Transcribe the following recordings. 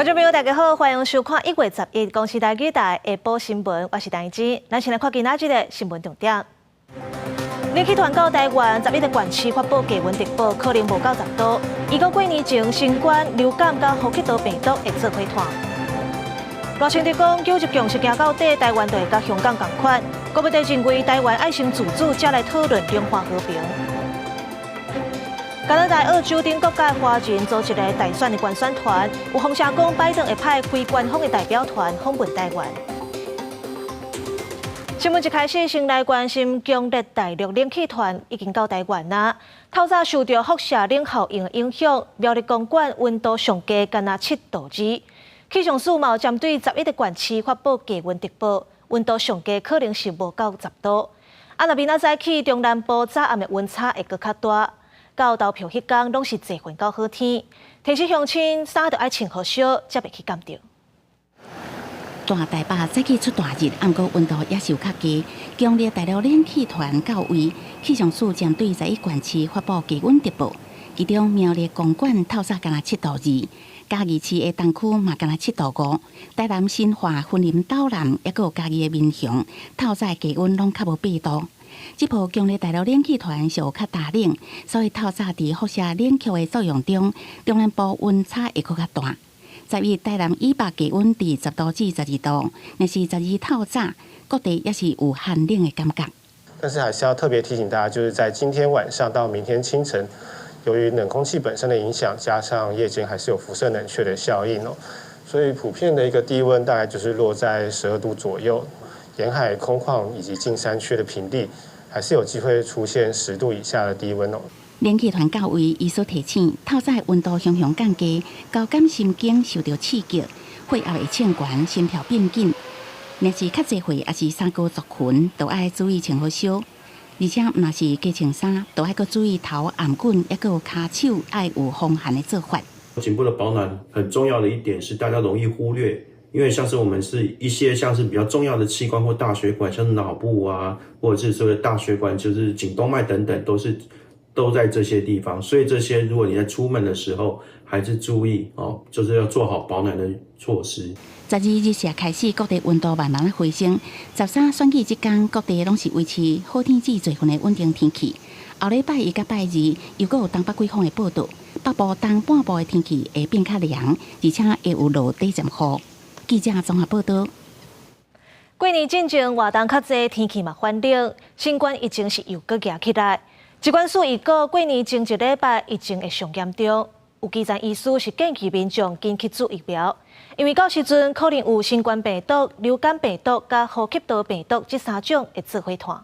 观众朋友，大家好，欢迎收看1月11日公视台语台下晡新闻，我是陈怡芝。咱先来看今仔日的新闻重点。冷气团到台湾，11个县市发布低温特报，可能无到10度。伊个过年前新冠、流感甲呼吸道病毒会做伙团。罗清德讲，九日强是行到底，台湾就会甲香港同款。国务院认为，台湾爱先自主，才来讨论两岸和平。加拿大澳洲等国家华人组一个大选的观选团，有风声讲拜登会派非官方的代表团访问台湾。新闻一开始，先来关心强烈大陆冷气团已经到台湾啦。透早受到辐射冷效应的影响，苗栗公馆温度上低，干那7度2。气象署嘛针对11个县市发布低温特报，温度上低可能是无到10度。若明仔早起，中南部早暗的温差会搁较大。到投票迄天，拢是侪云到好天，提醒乡亲衫着爱穿好少，才袂去感着。大台北早起出大日，不过温度也是有较低。强烈大陆冷气团到位，气象署将对11县市发布低温特报，其中苗栗公馆透早干那7度2，嘉义市的东区嘛干那7度5，台南新化、云林岛南，还有嘉义的民雄，透早低温拢较无8度。这波强烈大陆冷气团是有较大冷，所以透早伫辐射冷却的作用中，中南部温差会搁较大。11台南以北低温伫10度至12度，但是12透早各地也是有寒冷的感觉。但是还是要特别提醒大家，就是在今天晚上到明天清晨，由于冷空气本身的影响，加上夜间还是有辐射冷却的效应哦，所以普遍的一个低温大概就是落在12度左右。沿海空旷以及近山区的平地，还是有机会出现10度以下的低温哦。冷气团到位，伊所提醒，透早温度向降低，交感神经受到刺激，血压会升悬，心跳变紧。若是较侪血也是三高族群，都爱注意穿好少。而且若是加穿衫，都爱阁注意头暗滚，还有骹手爱有风寒的做法。颈部的保暖很重要的一点是，大家容易忽略。因为像是我们是一些像是比较重要的器官或大血管，像是脑部啊，或者是所谓的大血管，就是颈动脉等等，都在这些地方。所以这些如果你在出门的时候，还是注意哦，就是要做好保暖的措施。12日下开始，各地温度慢慢回升。13选举这天，各地拢是维持好天至最分的稳定天气。后礼拜1甲拜2，又有东北季风的报道，北部东半部的天气会变较凉，而且会有落短暂雨。记者综合报道。过年进前活动较济，天气嘛反冷，新冠疫情是又搁举起来。疾管署预告，过年前1礼拜疫情会上严重，有基层医师是建议民众紧去注疫苗，因为到时阵可能有新冠病毒、流感病毒甲呼吸道病毒这3种会做伙团。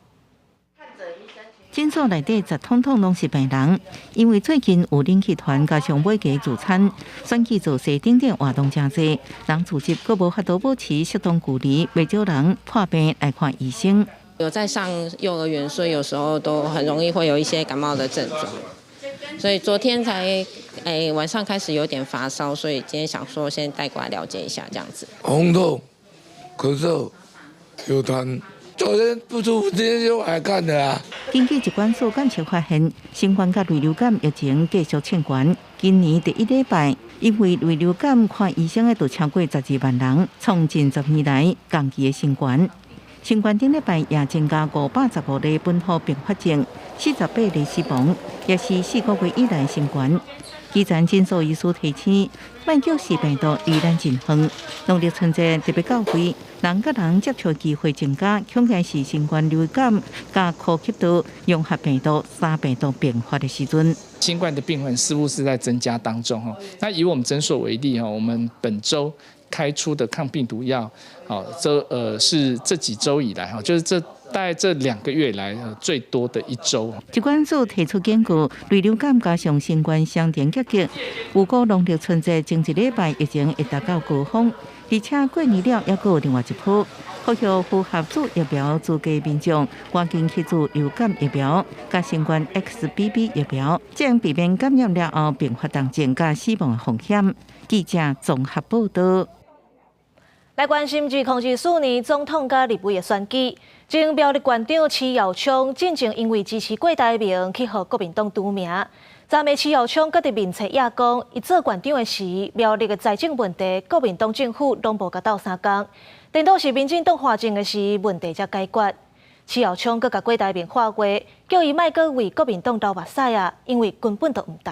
诊所内底10统统拢是病人，因为最近有冷气团加上买鸡自餐，选举造势等等活动真济，人聚集阁无法度保持适当距离，未少人破病来看医生。有在上幼儿园，所以有时候都很容易会有一些感冒的症状，所以昨天才晚上开始有点发烧，所以今天想说先带过来了解一下这样子。红痛、咳嗽、有痰。昨天不舒服，今天就来看的啊。根据疾管署监测发现，新冠甲类流感疫情继续窜悬。今年第1礼拜，因为类流感看医生的就超过12万人，创近10年来同期的新冠。新冠顶礼拜也增加515例本土并发症，48例死亡，也是4个月以来新冠。基层诊所医师提醒，莫叫是病毒离咱真远。农历春节特别到位，人甲人接触机会增加，恐惊是新冠、流感加呼吸道融合病毒3病毒并发的时阵。新冠的病患似乎是在增加当中哈。那以我们诊所为例哈，我们本周开出的抗病毒药，是这几周以来哈，就是大概这2个月以来最多的一周。疾管署提出警告，类流感加上新冠相连结局，有过农历春节前1礼拜疫情会达到高峰，而且过年了还有另外一波。呼吁符合注疫苗资格民众赶紧去注流感疫苗、加新冠 XBB 疫苗，将避免感染了后并发重症加死亡的风险。记者综合报道。来关心2024年总统甲立委的选举，前苗栗县长徐耀昌进前因为支持郭台铭去和国民党除名，昨暝徐耀昌搁伫面册也讲，伊做县长的时，苗栗的财政问题，国民党政府拢无甲斗相共，等到是民进党化政的时，问题才解决。徐耀昌搁甲郭台铭话话，叫伊莫搁为国民党流目屎啊，因为根本就毋值。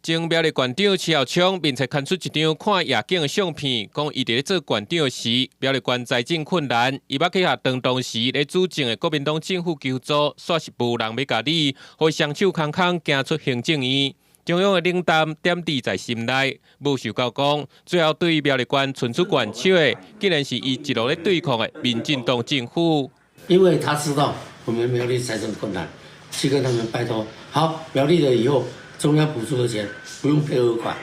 前苗栗县长徐耀昌面册刊出一张看夜景的相片，讲伊伫咧做县长时，苗栗县财政困难，伊捌去向当时咧主政的国民党政府求助，煞是无人要甲你，互伊双手空空行出行政院。中央的冷淡点滴在心内，无想到讲，最后对苗栗县伸出援手的，竟然是伊一路咧对抗的民进党政府。因为他知道我们苗栗财政困难，去跟他们拜托，好，苗栗的以后。中央补助的钱不用配额款，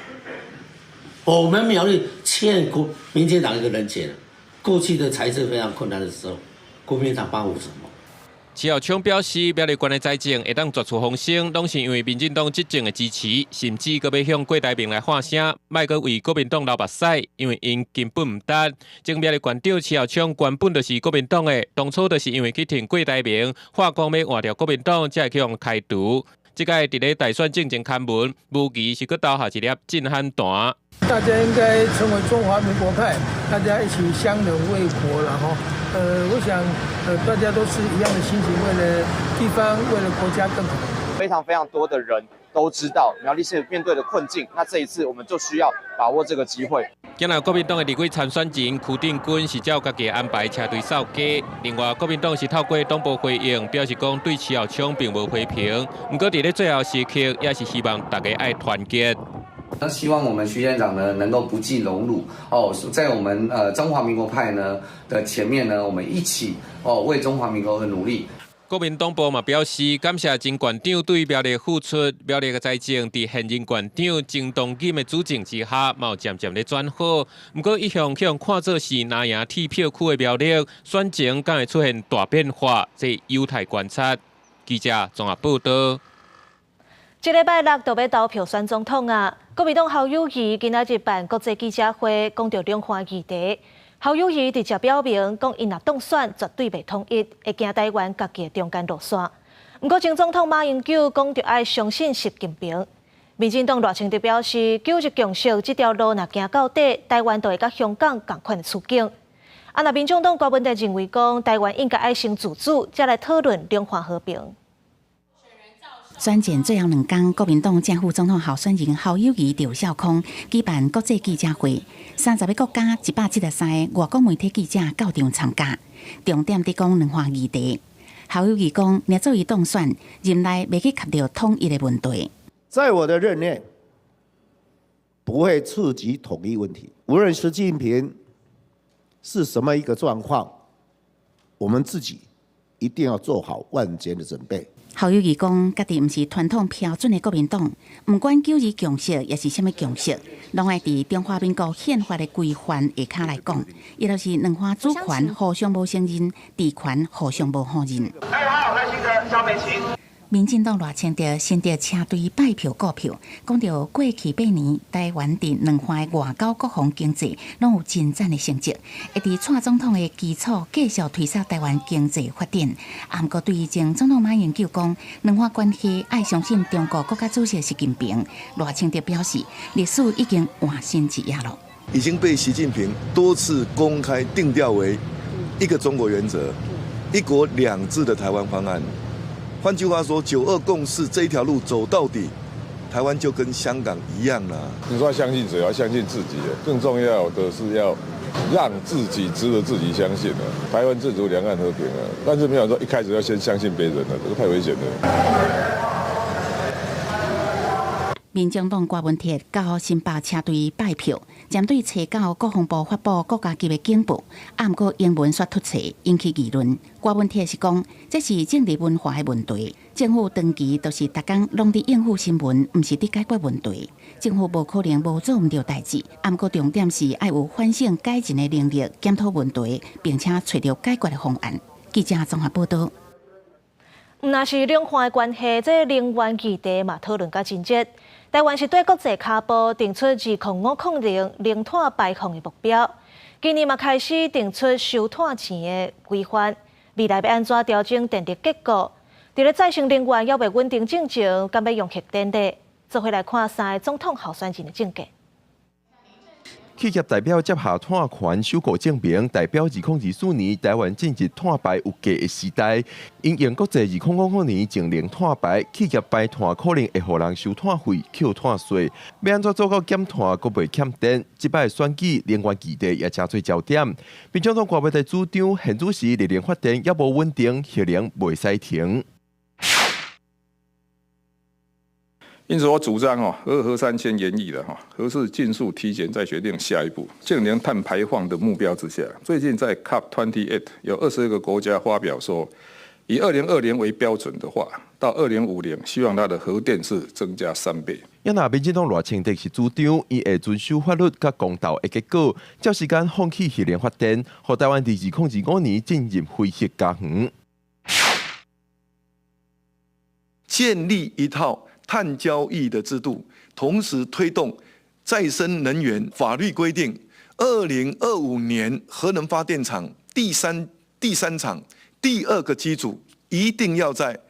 我们苗栗欠民进党一个人钱。过去的财政非常困难的时候，国民党帮我什么？徐耀昌表示，苗栗县的财政会当绝处逢生，拢是因为民进党执政的支持，甚至阁要向郭台铭来喊声，莫阁为国民党流目屎，因为因根本唔值。前苗栗县长徐耀昌原本就是国民党的，当初就是因为去挺郭台铭，话讲要换掉国民党，才会去用开除。这个伫咧大选进前刊文，无疑是搁投下一粒震撼弹。大家应该成为中华民国派，大家一起相忍为国了哈。我想大家都是一样的心情，为了地方，为了国家更好。非常多的人都知道苗栗县面对的困境，那这一次我们就需要把握这个机会。今日国民党的立委参选人邱定军是照家己安排车队扫街，另外国民党是透过党部回应，表示讲对徐耀昌并无批评，不过伫咧最后时刻，也是希望大家爱团结。那希望我们徐县长呢能够不计荣辱哦，在我们中华民国派呢的前面呢，我们一起为中华民国而努力。国民党部嘛表示，感谢前县长对苗栗付出，苗栗的财政伫现任县长郑东金的主政之下，嘛有渐渐咧转好。不过一向看作是拿赢铁票区的苗栗，选情敢会出现大变化，这有待观察。记者综合报道。这礼拜六就要投票选总统啊！国民党侯友宜今仔日办国际记者会，讲到两岸议题。侯友宜直接表明，讲因若当选，绝对袂统一，会行台湾家己的中间路线。不过前总统马英九讲着爱相信习近平。民进党赖清德表示，九日共识这条路若行到底，台湾就会甲香港同款的处境。若民众党郭文哲认为讲，台湾应该爱先自主，再来讨论两岸和平。选前最后2天，国民党正副总统候选人侯友宜刘少康举办国际记者会，30个国家173个外国媒体记者到场参加，重点伫讲两岸议题。侯友宜讲，若做伊当选，任内袂去卡到统一的问题。在我的任内，不会触及统一问题。无论习近平是什么一个状况，我们自己一定要做好万全的准备。侯友宜讲，家己毋是传统标准的国民党，毋管9日共识也是什么共识，拢爱伫中华民国宪法的规范下骹来讲，伊就是两岸主权互相无承认，地权互相无互认。民进党赖清德先着车队拜票告票，讲到过去8年台湾伫两岸的外交国防经济拢有真赞的成绩，会伫蔡总统的基础继续推动台湾经济发展。啊，不过对于前总统马英九讲两岸关系爱相信中国国家主席习近平，赖清德表示历史已经换新一页了，已经被习近平多次公开定调为一个中国原则、一国两制的台湾方案。换句话说，9·2共识这一条路走到底，台湾就跟香港一样了。你说要相信谁？要相信自己。更重要的是要让自己值得自己相信的。台湾自主，两岸和平啊！但是没有说一开始要先相信别人了，这个太危险了。民众党郭文哲到新北车队拜票，针对查到国防部发布国家级的警报，啊，不过英文煞突册，引起议论。郭文哲是讲，这是政治文化的问题。政府长期都是逐工拢伫应付新闻，毋是伫解决问题。政府无可能无做毋到代志，啊，不过重点是爱有反省改进的能力，检讨问题，并且找到解决的方案。记者综合报道。若是两岸的关系，这能源议题嘛讨论甲真热。台湾是对国际卡步定出2050零碳排放的目标，今年嘛开始定出收碳钱的规范，未来要安怎调整电力结构？伫咧再生能源要未稳定进前，敢要用核电的，做回来看3个总统候选人的政见。企业代表接下碳权首个证明，代表2024年台湾进入碳排有价的时代。因应国际2050年净零碳排，企业排碳可能会互人收碳费、扣碳税。要安怎做到减碳，阁袂欠电？即摆选举能源议题也真做焦点。民进党国会的主张，现主时热能发电也无稳定，核能袂使停。因此，我主张核三先研议的核四尽速提前再决定下一步净零碳排放的目标之下，最近在 COP28 有22个国家发表说，以2020为标准的话，到2050希望它的核电是增加3倍。也那民进党赖清德是主张，伊会遵守法律甲公道的结果，照时间放弃核能发电，让台湾2025年进入非核家园，建立一套碳交易的制度，同时推动再生能源法律规定，2025年核能发电厂第三厂第2个机组一定要在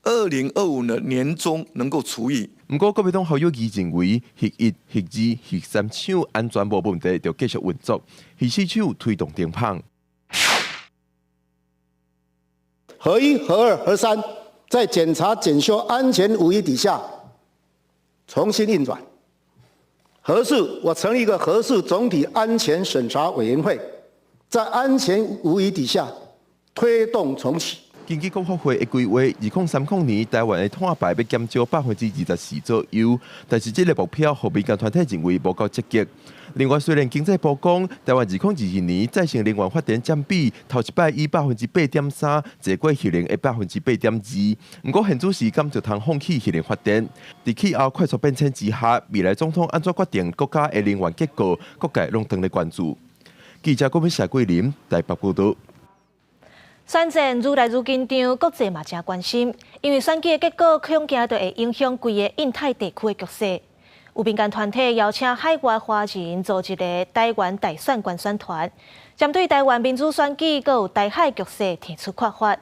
2025的年中能够除役。不过，国民党好友议认为，核1、核2、核3厂安全无问题，就继续运作；核4厂推动停放。核1、核2、核3。在检查检修安全无虞底下，重新运转。核四，我成立一个核四总体安全审查委员会，在安全无虞底下推动重启。根据国发会的规划，2030年台湾的碳排要减少24%左右，但是这个目标，和民间团体认为无够积极。另外，虽然经济部讲，台湾2022年再生能源发电占比头一摆以8.3%坐过核能的8.2%，不过现主时敢就通放弃核能发电。在气候快速变迁之下，未来总统安怎决定国家的能源结构，各界拢当咧关注。记者郭敏谢桂林台北报道。选战愈来愈紧张，国际嘛真关心，因为选举的结果恐惊就会影响规个印太地区的局势。有民间团体邀请海外华人组一个台湾大选观选团，针对台湾民主选举佮有台海局势提出看法。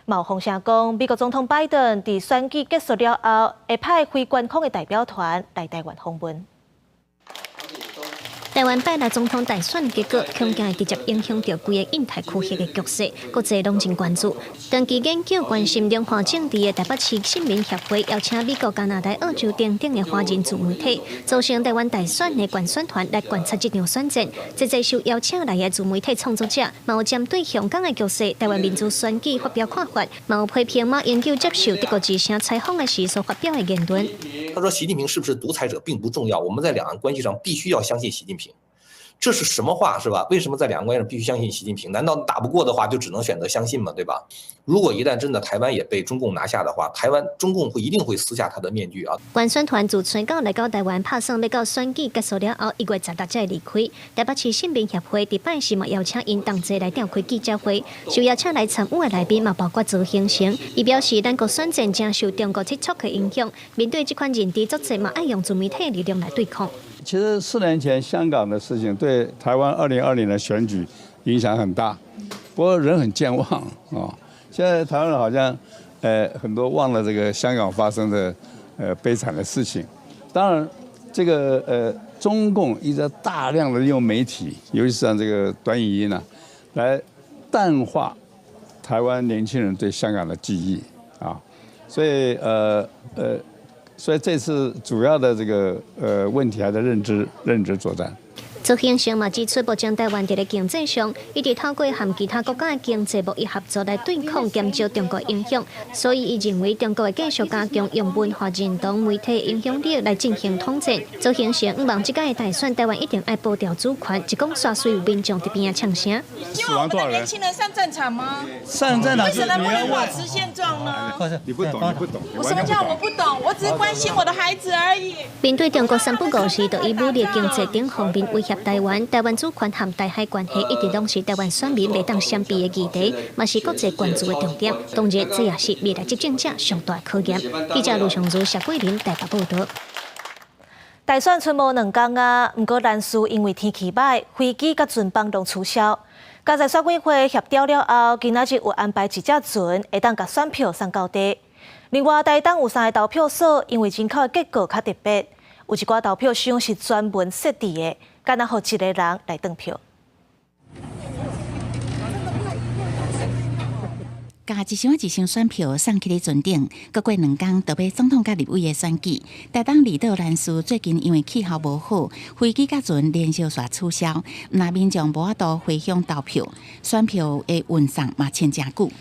有风声讲，美国总统拜登伫选举结束了后，会派非官方的代表团来台湾访问。台湾拜登总统大选结果，恐惊会直接影响到规个印太区域的局势，国际拢真关注。长期研究关心两岸政治的台北市新民协会邀请美国、加拿大、澳洲等等的华人自媒体，组成台湾大选的观选团来观察这场选战。这受邀请来的自媒体创作者，嘛有针对香港的局势、台湾民主选举发表看法，嘛有批评马英九接受德国之声采访的时所发表的言论。他说：“习近平是不是独裁者并不重要，我们在两岸关系上必须要相信习近平。”这是什么话是吧？为什么在两岸关系上必须相信习近平？难道打不过的话就只能选择相信吗？对吧？如果一旦真的台湾也被中共拿下的话，中共一定会撕下他的面具啊！观选团自春到来到台湾，拍算要到选举结束了后1月16日才离开。台北市新民协会伫拜四嘛邀请因同齐来召开记者会，受邀请来参与的来宾嘛包括周兴成，伊表示咱国选战正受中国TikTok的影响，面对这款认知作战嘛，爱用自媒体的力量来对抗。其实4年前香港的事情对台湾2020的选举影响很大，不过人很健忘啊。现在台湾人好像很多忘了这个香港发生的悲惨的事情。当然，这个中共一直大量的利用媒体，尤其是像这个短影音来淡化台湾年轻人对香港的记忆啊，所以所以这次主要的这个问题还在认知作战。周兴成嘛指出，目前台湾在经济上一直透过和其他国家的经济贸易合作来对抗减少中国影响，所以伊认为中国会继续加强用文化认同媒体的影响力来进行统战。周兴成希望这届的大选，台湾一定爱保掉主权，一讲刷水有民众在边唱声。希望我们的年轻人上战场吗？上战场为什么不能保持现状呢？你不懂。我什么叫我不懂？我只是关心我的孩子而已。面对中国三不五时，就以武力经济等方面威胁台湾。台湾主权和台海关系一直拢是台湾选民袂当闪避的议题，嘛是国际关注的重点。当然，这也是未来执政者上大的考验。记者卢尚如、谢桂林台北报道。大选剩无2天啊，不过兰斯因为天气歹，飞机甲船帮拢取消。加在选委会协调了后，今仔日有安排一只船会当甲选票送到底。另外，台东有3个投票所，因为人口的结果较特别，有一寡投票箱是专门设置的，敢若予一个人来登票。加一箱选票送去咧船顶，过2天就要总统甲立委的选举。台东离岛兰斯最近因为气候无好，飞机甲船连续煞取消，那民众无法度回乡投票，选票的运送嘛牵真久。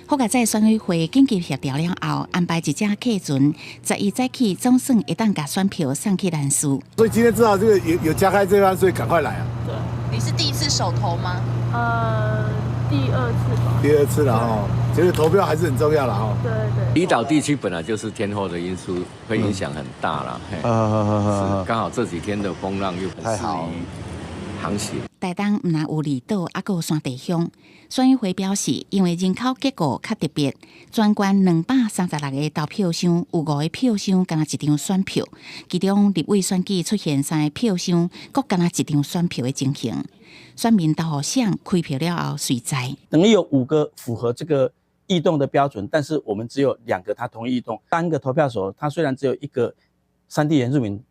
好佳在选委会紧急协调了后，安排一只客船11早起总算会当甲选票送去兰斯。所以今天知道这个有加开这班，所以赶快来啊！对，你是第一次手投吗？第2次吧。第2次了哈，其实投票还是很重要了哈。对对。离岛地区本来就是天候的因素，会影响很大啦。是刚好这几天的风浪又很适宜航行。台东唔但有离岛，还有山地乡。选委会表示，因为人口结构较特别，全县236个投票箱，有5个票箱敢若1张选票，其中立委选举出现3个票箱，各敢若1张选票的情形。选民投互省开票了后随在，等于有5个符合这个异动的标准，但是我们只有2个他同意异动。单个投票所，他虽然只有1个3地原住民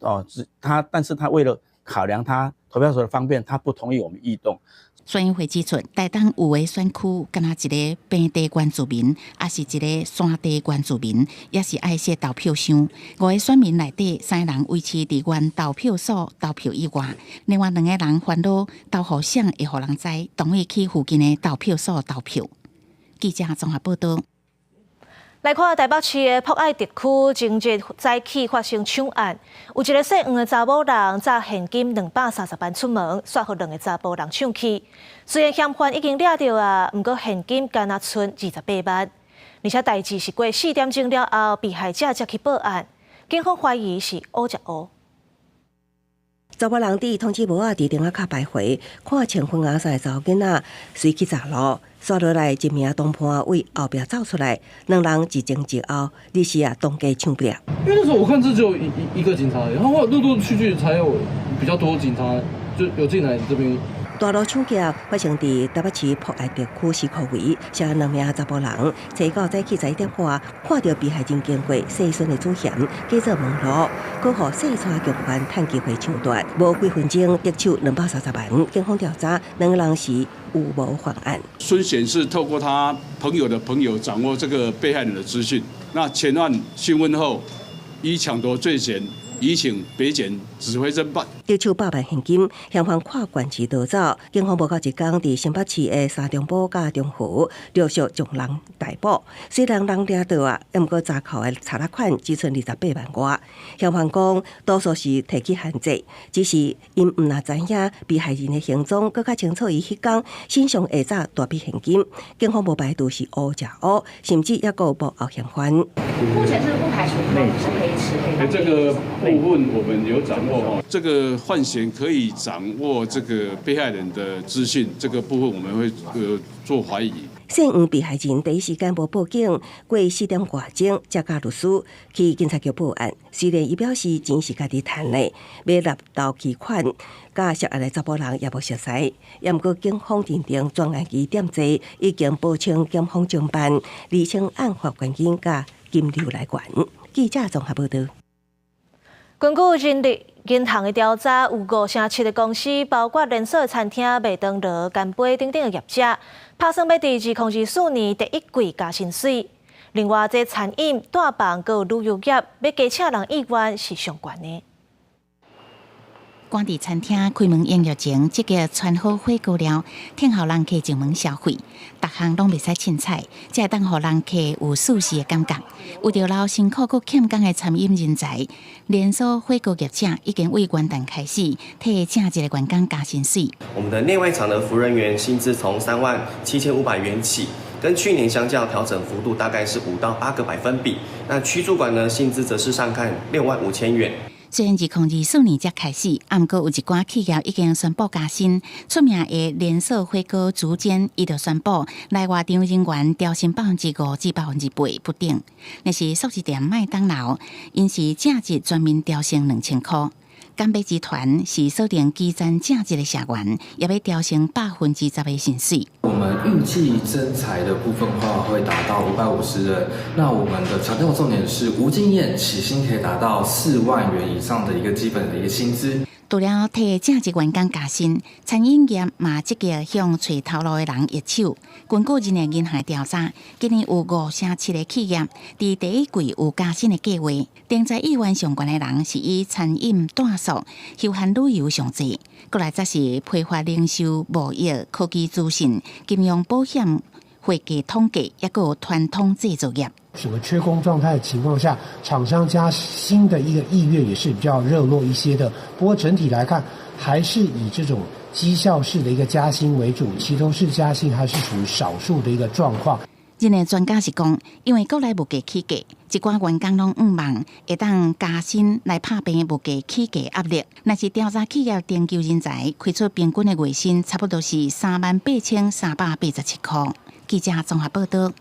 但是他为了考量他投票所的方便，他不同意我们异动。选委会指出，台东有的选区，敢若一个平地原住民，也是一个山地原住民，也是爱设投票箱。5个选民内底，3个人维持伫原投票所投票以外，另外2个人烦恼投互省会互人知，同意去附近的投票所投票。记者综合报道。来看台北市的博爱特区，前日早起发生抢案，有一个姓黄的查某人砸现金230万出门，煞互2个查甫人抢去。虽然嫌犯已经抓到啊，不过现金敢若剩28万。而且代志是过4点钟了后，被害者才去报案，警方怀疑是乌食乌。查某人伫通知无仔伫顶仔骹徘徊，看穿粉红衫的查某囡仔随去查路，刷落来一名东判为后壁走出来，2人一前一后，立时当街抢不了。因为那时候我看这只有一个警察，然后陆陆续续才有比较多警察就有进来这边。大路抢劫发生伫台北市博爱特区西口围，写2名查甫人，早到早起11点半，看到被害人经过细顺的主嫌，继续问路，搁互细川局员趁机会抢夺，无几分钟得手230万。警方调查，2个人是有无犯案。孙显是透过他朋友的朋友掌握这个被害人的资讯，那前案讯问后，依抢夺罪嫌，移请北检指挥侦办。得手8万现金，嫌犯跨县市逃走。警方无到一天，伫新北市的三重埔甲中和陆续将人逮捕。虽然人抓到啊，也毋过查扣的查拉款只剩28万外。嫌犯讲，多数是提起限制，只是因毋若知影被害人的行踪，更较清楚伊迄天身上下早大笔现金。警方无排除是乌食乌，甚至也有幕后嫌犯。目前是不排除是可以持可以。这个部分我们有掌握哈，这个犯嫌可以掌握这个被害人的资讯，这个部分我们会做怀疑。姓黄被害人第一时间无报警，过4点外钟才甲律师去警察局报案。虽然伊表示钱是家己赚的，要纳到期款，甲涉案的查甫人也无熟悉。也毋过警方认定专案疑点侪已经报称检方侦办，厘清案发原因甲金流来源。记者综合报道。根据人力银行的调查，有5成7的公司，包括连锁餐厅、麦当劳、干杯等等的业者，打算要伫2024年第1季加薪水。另外，这餐饮、大房佮旅游业要加请人意愿是上悬的。关伫餐厅开门营业前，即个穿好火锅料，听候人客进门消费，逐项拢袂使凊彩，才会当互人客有舒适的感觉。为着留辛苦佮欠工的餐饮人才，连锁火锅业者已经为元旦开始替正一个员工加薪水。我们的内外场的服务人员薪资从37500元起，跟去年相较调整幅度大概是5到8个百分比。那区主管呢，薪资则是上看65000元。虽然2024年才开始，不过有一寡企业已经宣布加薪。出名的连锁火锅竹间，伊就宣布来外场人员调薪5%至8%不等。那是素食店麦当劳，因是正日专门调薪2000块。干贝集团是锁定基层正职的社员，也要调成10%的薪水。我们预计征才的部分的话会达到550人。那我们的强调重点是无经验，起薪可以达到4万元以上的一个基本的一个薪资。除了替正职员工加薪，餐饮业嘛积极向找头路的人入手。根据今年银行调查，今年有5成7个企业在第一季有加薪的计划。定在意愿上悬的人是以餐饮、住宿、休闲旅游上侪，过来则是批发零售、贸易、科技资讯、金融保险、会计统计，也有传统制造业。整个缺工状态的情况下，厂商加薪的一个意愿也是比较热络一些的。不过整体来看，还是以这种绩效式的一个加薪为主，齐头式加薪还是属于少数的一个状况。今年专家是讲，因为国内物价起价，一寡员工拢望会当加薪来拍平物价起价压力。若是调查企业研究人才，开出平均的月薪差不多是38387块。记者综合报道。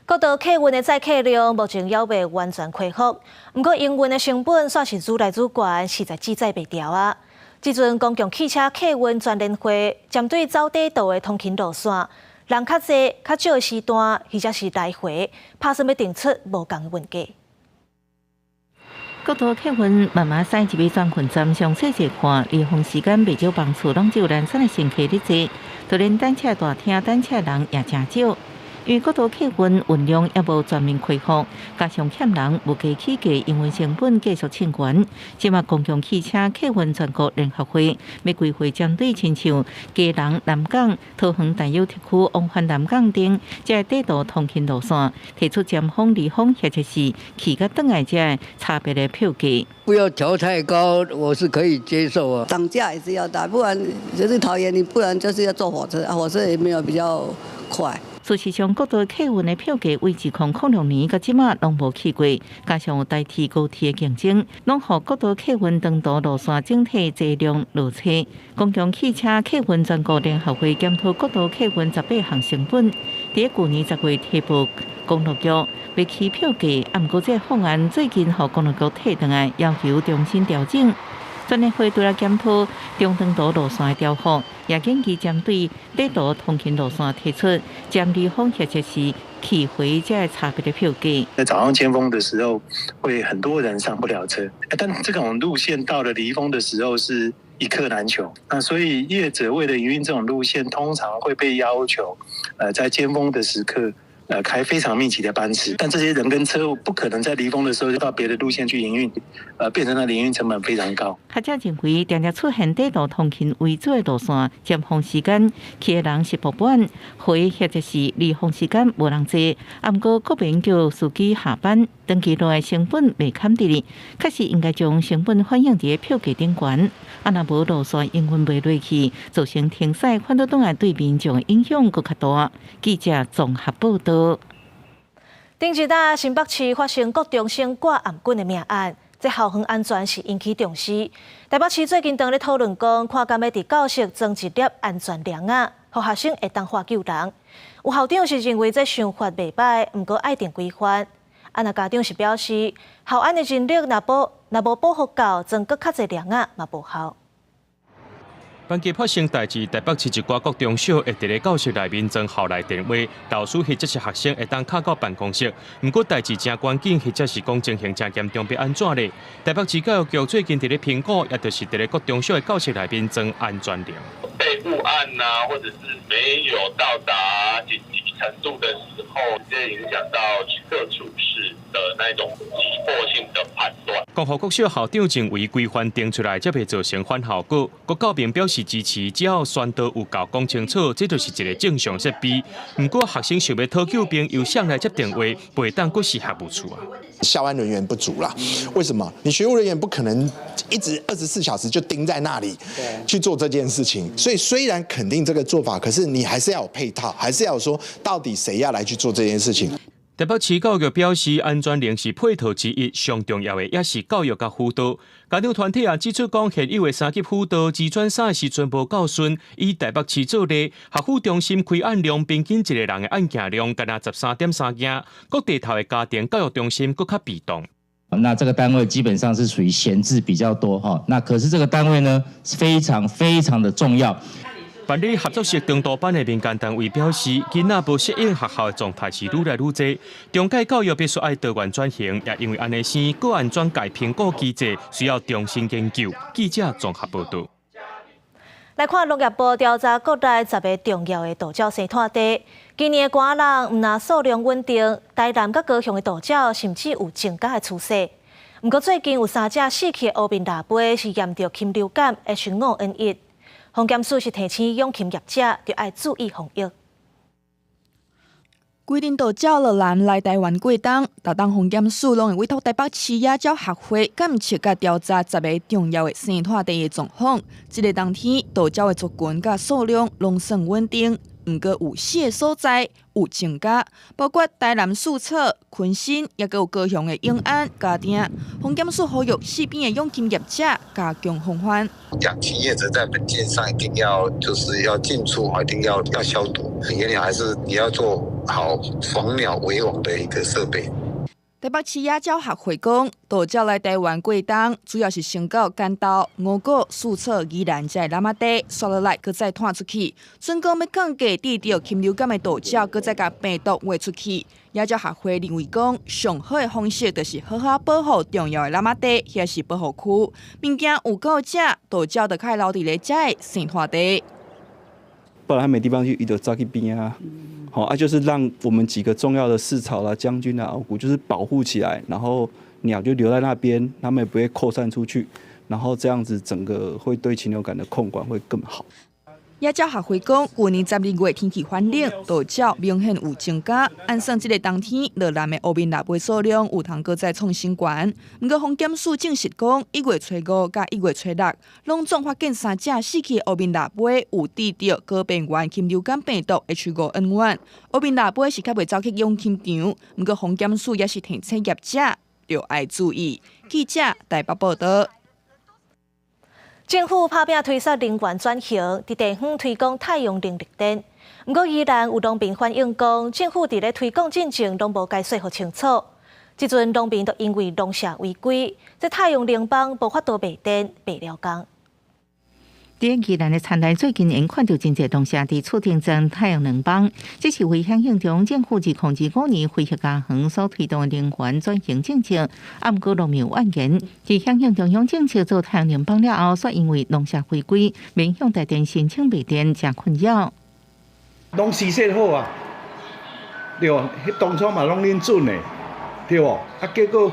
国道客运的载客量目前还未完全恢复，不过营运的成本算是愈来愈悬，实在记载袂掉啊。即阵公共汽车客运全联会针对走底道的通勤路线，人较济、较少的时段，或者是来回，拍算要定出无同的运价。国道客运慢慢驶入转运站，详细一看，离峰时间未少房厝拢只有零散的乘客伫坐，就连单车大厅、单车人也真少。因为国道客运运量也无全面恢复，加上欠人物价起价，营运成本继续升悬。即马公共汽车客运全国联合会要规划针对亲像基隆、南港、桃园大有特区往返南港等这底道通勤路线，提出尖峰、离峰或者是去甲转来这差别的票价。不要调太高，我是可以接受啊。涨价也是要大，不然就是桃园，你不然就是要坐火车，火车也没有比较快。事实上，国道客运的票价为2006年到即马拢无起过，加上有代替高铁的竞争，拢互国道客运长途路线整体坐量落差。公共汽车客运全国联合会检讨国道客运18项成本，伫去年10月提报公路局要起票价，不过这方案最近互公路局退回来，要求重新调整。专联会对来检讨中长途路线的调幅，也建议针对底道通勤路线提出将离峰或者是去回这差别的票价。在早上尖峰的时候，会很多人上不了车，但这种路线到了离峰的时候是一客难求。那所以业者为了营运这种路线，通常会被要求，在尖峰的时刻。开非常密集的班次，但这些人跟车不可能在离峰的时候就到别的路线去营运，变成了营运成本非常高。学者认为，常常出现底道通勤为主的路线，尖峰时间去的人是不满，回或者是离峰时间无人坐。不过国民叫司机下班，长期落来成本未砍得哩，确实应该将成本反映在票价顶悬。若无路线营运袂落去，造成停驶反倒转来对民众的影响更较大。记者综合报道。顶一日新北市发生高中生挂颔棍的命案，这校园安全是引起重视。台北市最近当咧讨论讲，看敢要伫教室装一粒安全铃仔，互学生会当化救人。有校长是认为这想法袂歹，不过爱定规范。若家长是表示，校安的人力若无保护到，装搁较侪铃仔嘛无效。班级发生代志，台北市一寡国中小会伫咧教室内面装校内电话，老师或者是学生会当敲到办公室。不过代志真关键，或者是讲情形真严重，要安怎呢？台北市教育局最近伫咧评估，也就是伫咧国中小的教室内面装安全铃。被误按啊，或者是没有到达紧急程度的时候，直接影响到各处室的那种急迫性的判断。共和国小校长认为规范定出来，才袂造成反效果。国教面表示支持，只要宣导有够讲清楚，这就是一个正常设备。不过学生想要讨救兵，又上来接电话，袂当搁是学不出啊。校安人员不足啦，为什么？你学务人员不可能一直24小时就盯在那里去做这件事情。所以虽然肯定这个做法，可是你还是要有配套，还是要有说到底谁要来去做这件事情。台北市教育局表示，安全铃是配套之一，上重要的也是教育甲辅导。家长团体也指出，讲现有的3级辅导自转3的时阵无教训。以台北市做例，学府中心开案量平均一个人的案件量，敢若13.3件。各地头的家庭教育中心搁较被动。那这个单位基本上是属于闲置比较多哈，那可是这个单位呢非常的重要。办理合作式中度班的民间单位表示，囡仔无适应学校的状态是愈来愈多，中介教育必须爱多元转型，也因为安尼生个案转介评估机制需要重新研究。记者综合报道。来看农业部调查国内10个重要的稻鸟生产地，今年的瓜人毋但数量稳定，台南甲高雄的稻鸟甚至有增加的趋势。不过最近有3只死去的乌面腊杯是验着禽流感 H5N1，防检署是提醒养禽业者要爱注意防疫。规定稻鸟落南来台湾过冬，大东防检署拢会委托台北市野鸟学会监测甲调查10个重要的生态地的状况。这个冬天稻鸟的族群甲数量拢算稳定，不过有4个所在有增加，包括台南树草、昆新，也有高雄的永安、嘉定。防检署呼吁四边的养禽业者加强防范。养禽业者在门禁上一定要要进出一定要消毒，野鸟还是也要做好防鸟围网的一个设备。台北市野鸟学会讲，稻鸟来台湾过冬，主要是先到干稻、五果、树草、宜兰这蓝马地，刷落来，搁再拖出去。准讲要降低治疗禽流感的稻鸟，搁再甲病毒挖出去。野鸟学会认为讲，上好的方式就是好好保护重要的蓝马地，也是保护区。民间有够者，稻鸟就开留伫咧遮的生态地。不然他没地方去，伊就走去边啊。好就是让我们几个重要的市草啦、将军啊、鳌骨，就是保护起来，然后鸟就留在那边，它们也不会扩散出去，然后这样子整个会对禽流感的控管会更好。野鸟学会讲，去年12月天气反冷，稻鸟明显有增加。按算这个冬天，落南的乌面腊杯数量有通搁再创新高。不过防检署证实讲，1月初5甲1月初6，拢总发现3只死去的乌面腊杯有治着高病原禽流感病毒 H5N1。乌面腊杯是较袂走去养禽场，不过防检署也是提醒业者要爱注意。记者台北报道。政府拍拼推动能源转型，伫地方推广太阳能绿电。不过依然有农民反映讲，政府伫咧推广进程拢无解说好清楚。即阵农民都因为农舍违规，这太阳能板无法度卖电卖了工。伫宜兰的田内最近因看到真侪农舍伫厝顶装太阳能板，这是为响应中政府2025年恢复家园所推动的能源转型政策。不过农民有怨言，伫响应中央政策做太阳能板了后，却因为农舍违规，免向台电申请卖电，真困扰。拢施设好啊，对哦，迄当初嘛拢恁准的，对哦，结果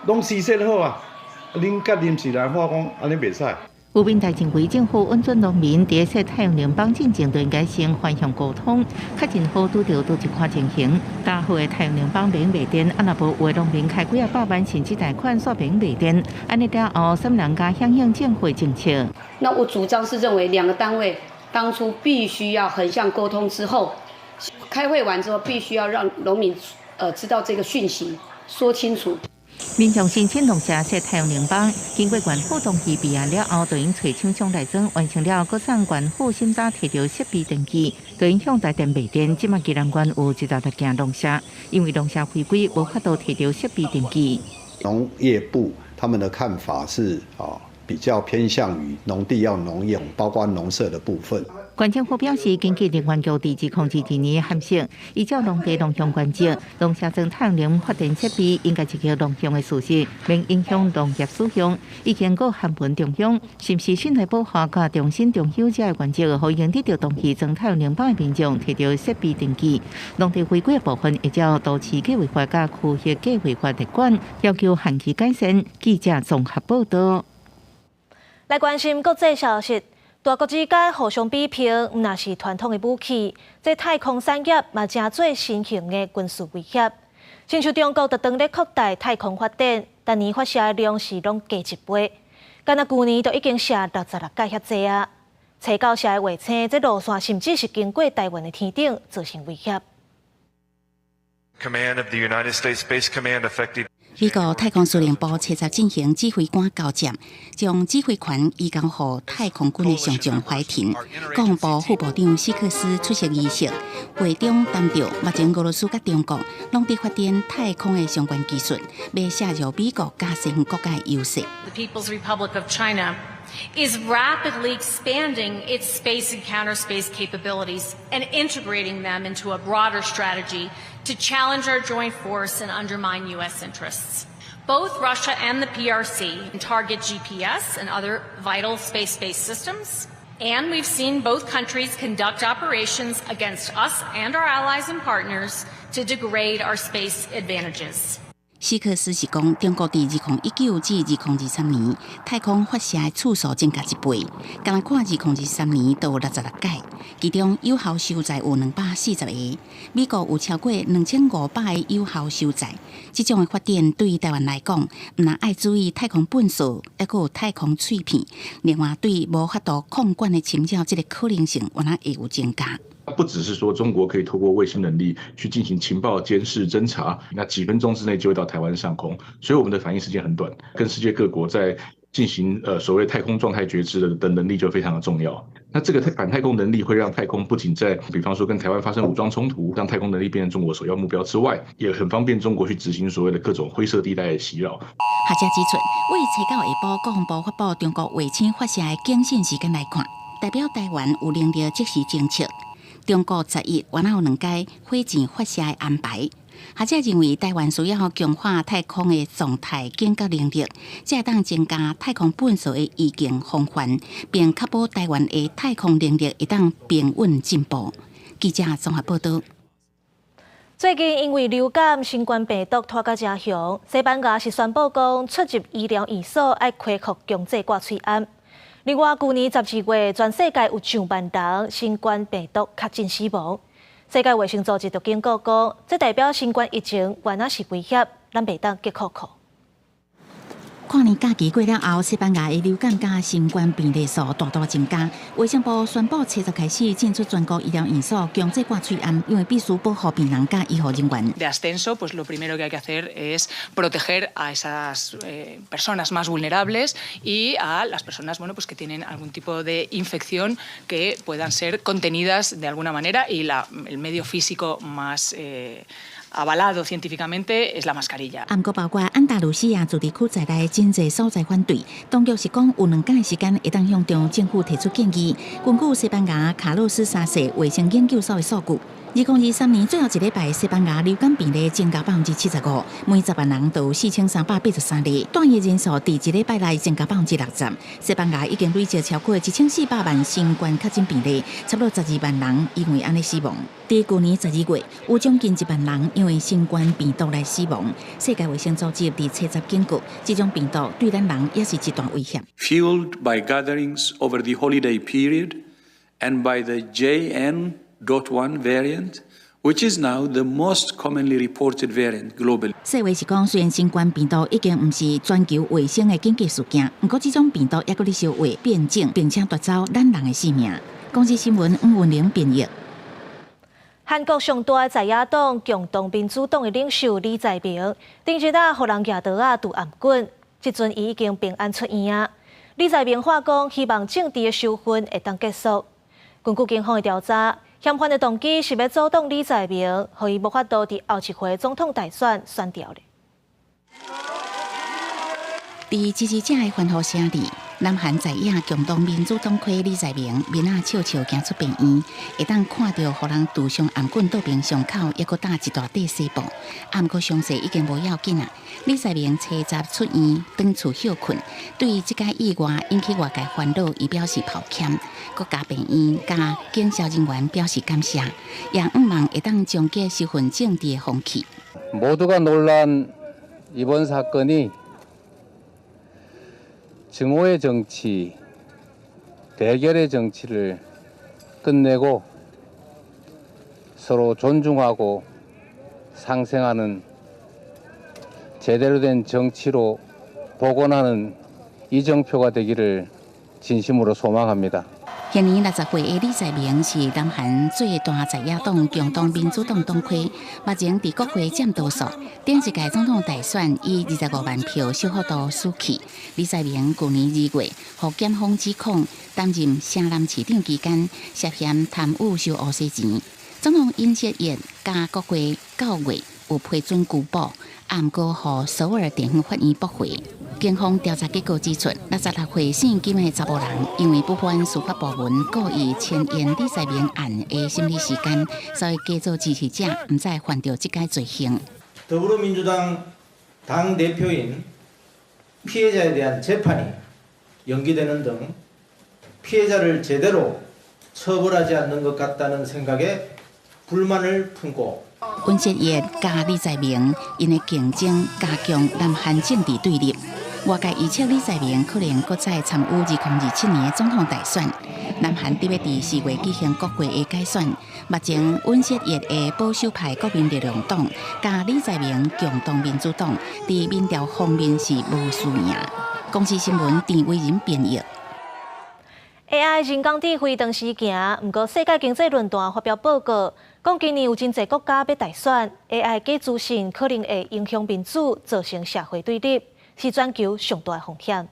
拢施设好啊，恁甲临时来话讲安尼袂使。有民代认为政府允准农民伫设太阳能板进前就应该先反向沟通，较真好拄到一款情形。打好的太阳能板免卖电，若无有农民开几百万甚至贷款煞免卖电，安尼了后，什么人家响应政府政策？那我主张是认为两个单位当初必须要横向沟通之后，开会完之后必须要让农民知道这个讯息，说清楚。民众申请农舍设太阳能板，经过县府同意备案了后，就用找厂商来装，完成了，搁送县府审查摕到设备登记，就用向台电卖电。即马宜兰县有一大件农舍，因为农舍违规，无法度摕到设备登记。农业部他们的看法是比较偏向于农地要农用，包括农舍的部分。县政府表示，根据能源局伫2022年的函释，依照农地农乡原则，农舍装太阳能发电设备应该是个农乡的事实，免影响农业使用。已经过函文中央，是不是生态保护甲重新重休者的原则，可以用得到同意装太阳能板的民众摕到设备登记。农地违规的部分，会照都市计划法甲区域计划法立管，要求限期改善。记者综合报道。来关心国际消息。大国之间互相比拼，毋那是传统的武器，这太空产业嘛正做新型的军事威胁。亲像中国特当咧扩大太空发展，但年发射的量是拢加1倍。敢若去年就已经射66架遐济啊！找到射的卫星，这路线甚至是经过台湾的天顶，造成威胁。Command of the United States Space Command effective. 美国太空司令部切实进行指挥官交接，将指挥权移交予太空军的上将怀廷。国防部副部长希克斯出席仪式，会中谈到目前俄罗斯甲中国拢伫发展太空的相关技术，要削弱美国加深国家的优势。The People's Republic of China is rapidly expanding its space and counter-space capabilities and integrating them into a broader strategy to challenge our joint force and undermine U.S. interests. Both Russia and the PRC target GPS and other vital space-based systems, and we've seen both countries conduct operations against us and our allies and partners to degrade our space advantages. 希克斯是讲，中国伫2019至2023年太空发射的次数增加1倍，干来看2023年就有66届，其中有效收载有240个，美国有超过2500个有效收载。这种的发展对于台湾来讲，唔但爱注意太空本数，还有太空碎片，另外对无法度控管的侵扰这个可能性，原来会有增加。不只是说中国可以透过卫星能力去进行情报监视侦查，那几分钟之内就会到台湾上空，所以我们的反应时间很短，跟世界各国在进行所谓太空状态觉知的能力就非常的重要。那这个反太空能力会让太空不仅在比方说跟台湾发生武装冲突，让太空能力变成中国首要目标之外，也很方便中国去执行所谓的各种灰色地带的袭扰。学者指出，为7到下晡国防部发布中国卫星发射的警讯时间来看，代表台湾有能力即时侦测。中国10亿原来有2届火箭发射的安排，学者认为台湾需要强化太空的状态警觉能力，才当增加太空本数的预警防范，并确保台湾的太空能力会当平稳进步。记者综合报道。最近因为流感新冠病毒拖到真凶，西班牙是宣布讲出入医疗院所要恢复强制挂喙安。另外，去年12月，全世界有上万人新冠病毒确诊死亡。世界卫生组织就警告讲，这代表新冠疫情原来是威胁，咱袂当急哭哭。跨年假期过了后，西班牙的流感加新冠病例数大大增加。卫生部宣布，7日开始进出全国医疗院所强制挂喙安，因为必须保护病人加医护人员。De ascenso, pues lo primero que hay que hacer es proteger a esas personas más vulnerables y a las personas, bueno, pues que tienen algún tipo de infección que puedan ser contenidas de alguna manera y el medio físico más avalado científicamente es la mascarilla。不过，包括安达卢西亚自治区在内真侪所在反对，当局是讲有2天的时间会当向中政府提出建议。根据西班牙卡洛斯3世卫生研究所的数据，2023年最后一礼拜，西班牙流感病例增加75%，每10万人都有4383例，单日人数伫一礼拜内增加60%。西班牙已经累积超过1400万新冠确诊病例，差不多12万人因为安尼死亡。在去年12月，有将近1万人因为新冠病毒来死亡。世界卫生组织伫7日警告，这种病毒对咱人也是一大威胁。Fueled by gatherings over the holiday period and by the JN.1 variant, which is now the most commonly reported variant globally. 世卫是讲，虽然新冠病毒已经不是全球卫生的紧急事件，不过这种病毒也搁咧烧化变种，并且夺走咱人的性命。公司新闻吴文玲编译。韩国上大的在野党共同民主党的领袖李在明，顶日啊，互人举刀啊拄暗棍，即阵伊已经平安出院啊。李在明话讲，希望政治的纠纷会当结束。根据警方的调查，嫌犯的动机是要阻挡李在明，互伊无法度伫后一回总统大选选掉咧。伫支持者的欢呼声里，南韩在野共同民主党魁李在明面啊笑笑行出病院，会当看到互人拄上暗棍倒病伤口，还佫打一大块细布。不过伤势已经无要紧啊。李在明7日出院，返厝休困。对于这个意外引起外界烦恼，伊表示抱歉，国家病院加警消人员表示感谢，也希望会当终结受份政治的风气。 모두가 놀란 이번 사건이 증오의 정치, 대결의 정치를 끝내고 서로 존중하고 상생하는 제대로 된 정치로 복원하는 이정표가 되기를 진심으로 소망합니다. 现年60岁的李在明是南韩最大在野党共同民主党党魁，目前伫国会占多数。顶一届总统大选以25万票小幅度输去。李在明去年2月获检方指控担任城南市长期间涉嫌贪污收乌西钱。总统尹锡悦加国会9月有批准拘捕，暗过予首尔地方法院驳回。警方调查结果指出，66岁姓金的查某人，因为不满司法部门故意牵延李在明案的审理时间，所以假造支持者不再犯着这该罪行。 더불어민주당 당대표인 피해자에 대한 재판이 연기되는 등 피해자를 제대로 처벌하지 않는 것 같다는 생각에 불만을 품고 尹锡悦加李在明因的竞争加强南韩政治对立。外界预测李在明可能搁再参与2027年的总统大选。南韩伫要伫4月举行国会的改选，目前尹锡悦的保守派国民力量党加李在明共同民主党伫民调方面是无输赢。公司新闻郑伟仁编译。 AI 人工智慧长时行，不过世界经济论坛发表报告，讲今年有真侪国家要大选 ，AI 假资讯可能会影响民主，造成社会对立，是全球上大的风险。